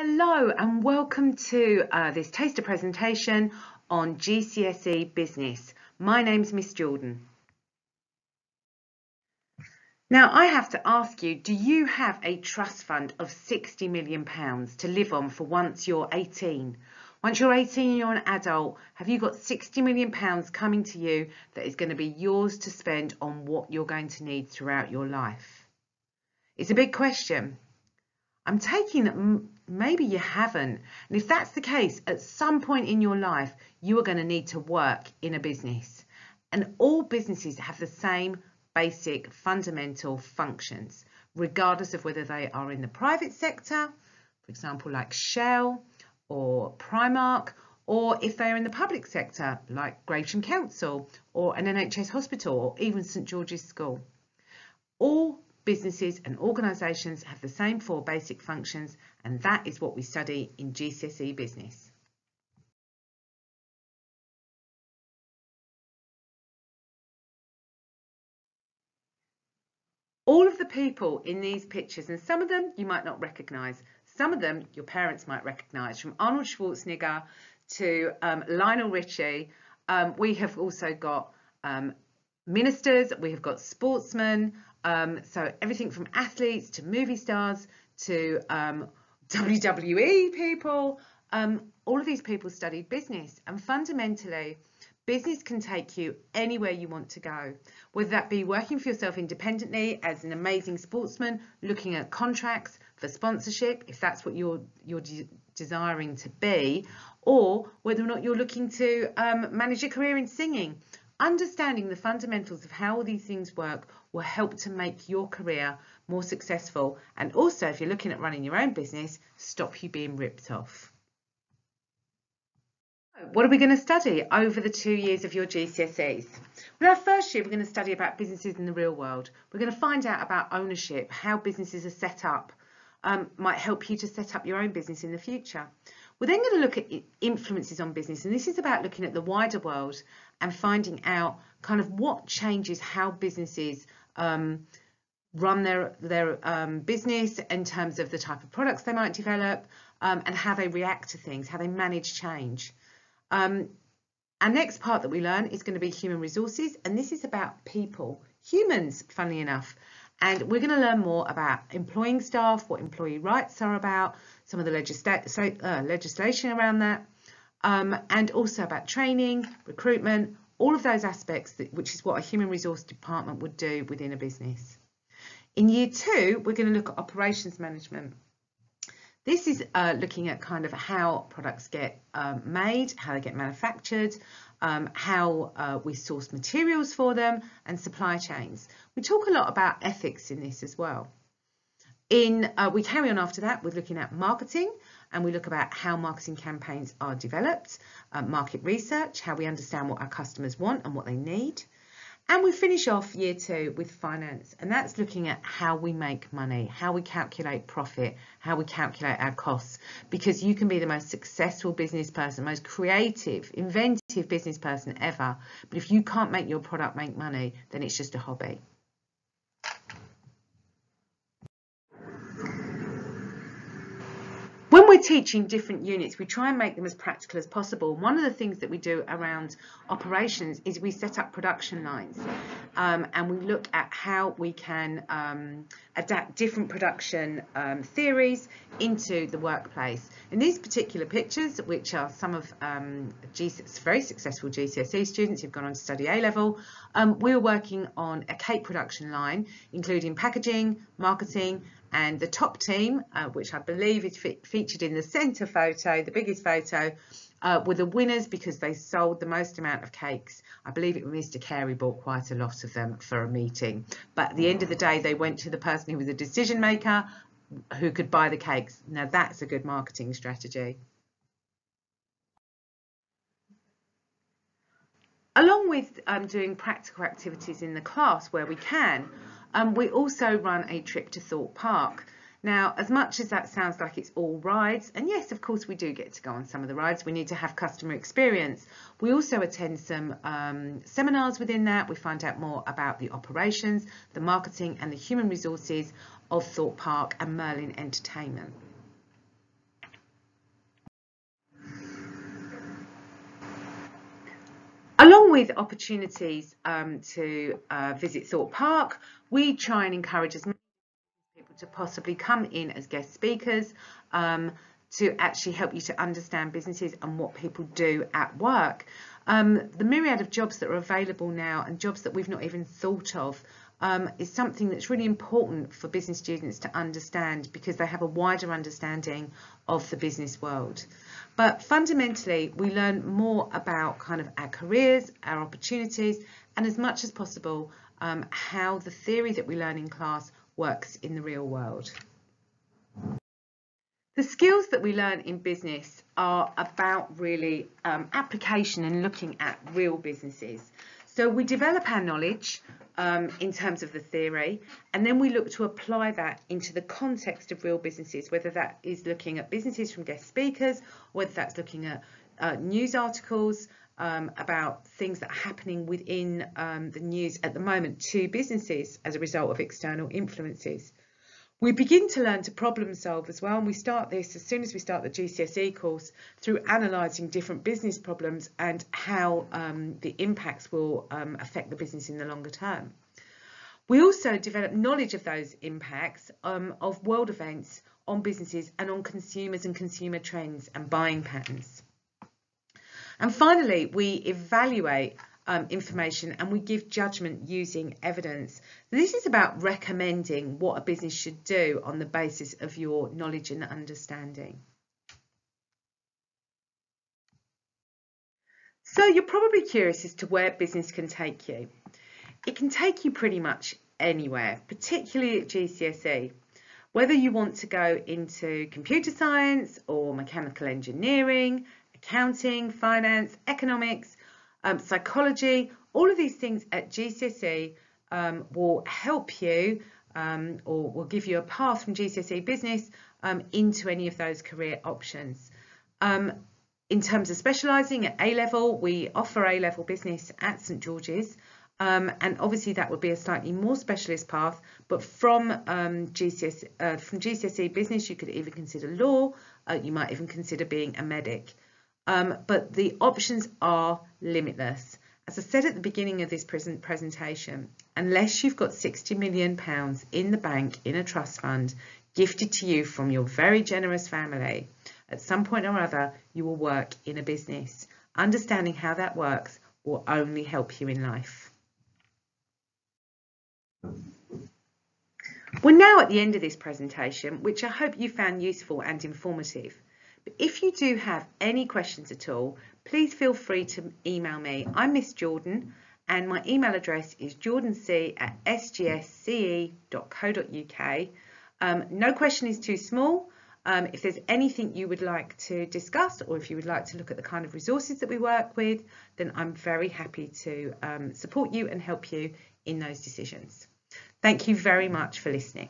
Hello and welcome to this taster presentation on GCSE Business. My name's Miss Jordan. Now I have to ask you, do you have a trust fund of £60 million to live on for once you're 18? Once you're 18 and you're an adult, have you got £60 million coming to you that is going to be yours to spend on what you're going to need throughout your life? It's a big question. I'm taking that maybe you haven't. And if that's the case, at some point in your life, you are going to need to work in a business. And all businesses have the same basic fundamental functions, regardless of whether they are in the private sector, for example, like Shell or Primark, or if they are in the public sector, like Gravesham Council or an NHS hospital or even St George's School. All businesses and organisations have the same four basic functions, and that is what we study in GCSE Business. All of the people in these pictures, and some of them you might not recognise, some of them your parents might recognise, from Arnold Schwarzenegger to Lionel Richie. We have also got ministers, we have got sportsmen, so everything from athletes to movie stars to WWE people. All of these people studied business, and fundamentally business can take you anywhere you want to go, whether that be working for yourself independently as an amazing sportsman, looking at contracts for sponsorship, if that's what you're desiring to be, or whether or not you're looking to manage your career in singing. Understanding the fundamentals of how all these things work will help to make your career more successful, and also, if you're looking at running your own business, stop you being ripped off. What are we going to study over the 2 years of your GCSEs? Well, our first year, we're going to study about businesses in the real world. We're going to find out about ownership, how businesses are set up, might help you to set up your own business in the future. We're then going to look at influences on business, and this is about looking at the wider world and finding out kind of what changes how businesses run their business in terms of the type of products they might develop, and how they react to things, how they manage change. Our next part that we learn is going to be human resources, and this is about people, humans, funnily enough. And we're going to learn more about employing staff, what employee rights are about, some of the legislation around that, and also about training, recruitment, all of those aspects, which is what a human resource department would do within a business. In year 2, we're going to look at operations management. This is looking at kind of how products get made, how they get manufactured, how we source materials for them, and supply chains. We talk a lot about ethics in this as well. We carry on after that with looking at marketing, and we look about how marketing campaigns are developed, market research, how we understand what our customers want and what they need. And we finish off year 2 with finance, and that's looking at how we make money, how we calculate profit, how we calculate our costs, because you can be the most successful business person, most creative, inventive business person ever, but if you can't make your product make money, then it's just a hobby. When we're teaching different units, we try and make them as practical as possible. One of the things that we do around operations is we set up production lines, and we look at how we can adapt different production theories into the workplace. In these particular pictures, which are some of very successful GCSE students who've gone on to study A-level, we're working on a cake production line, including packaging, marketing, and the top team, which I believe is featured in the centre photo, the biggest photo, were the winners because they sold the most amount of cakes. I believe it was Mr. Carey bought quite a lot of them for a meeting. But at the end of the day, they went to the person who was a decision maker who could buy the cakes. Now that's a good marketing strategy. Along with doing practical activities in the class where we can, we also run a trip to Thorpe Park. Now, as much as that sounds like it's all rides, and yes, of course, we do get to go on some of the rides, we need to have customer experience. We also attend some seminars within that. We find out more about the operations, the marketing and the human resources of Thorpe Park and Merlin Entertainment. with opportunities to visit Thorpe Park, we try and encourage as many people to possibly come in as guest speakers to actually help you to understand businesses and what people do at work. The myriad of jobs that are available now and jobs that we've not even thought of is something that's really important for business students to understand, because they have a wider understanding of the business world. But fundamentally, we learn more about kind of our careers, our opportunities, and as much as possible, how the theory that we learn in class works in the real world. The skills that we learn in business are about really application and looking at real businesses. So we develop our knowledge in terms of the theory, and then we look to apply that into the context of real businesses, whether that is looking at businesses from guest speakers, or whether that's looking at news articles about things that are happening within the news at the moment to businesses as a result of external influences. We begin to learn to problem solve as well, and we start this as soon as we start the GCSE course through analysing different business problems and how the impacts will affect the business in the longer term. We also develop knowledge of those impacts of world events on businesses and on consumers and consumer trends and buying patterns. And finally, we evaluate information and we give judgment using evidence. This is about recommending what a business should do on the basis of your knowledge and understanding. So you're probably curious as to where business can take you. It can take you pretty much anywhere, particularly at GCSE. Whether you want to go into computer science or mechanical engineering, accounting, finance, economics, psychology, all of these things at GCSE will help you or will give you a path from GCSE business into any of those career options. In terms of specialising at A-level, we offer A-level business at St George's, and obviously that would be a slightly more specialist path, but from GCSE business you could even consider law, you might even consider being a medic. But the options are limitless. As I said at the beginning of this presentation, unless you've got £60 million in the bank in a trust fund gifted to you from your very generous family, at some point or other you will work in a business. Understanding how that works will only help you in life. We're now at the end of this presentation, which I hope you found useful and informative. But if you do have any questions at all, please feel free to email me. I'm Miss Jordan and my email address is jordanc@sgsce.co.uk. No question is too small. If there's anything you would like to discuss, or if you would like to look at the kind of resources that we work with, then I'm very happy to support you and help you in those decisions. Thank you very much for listening.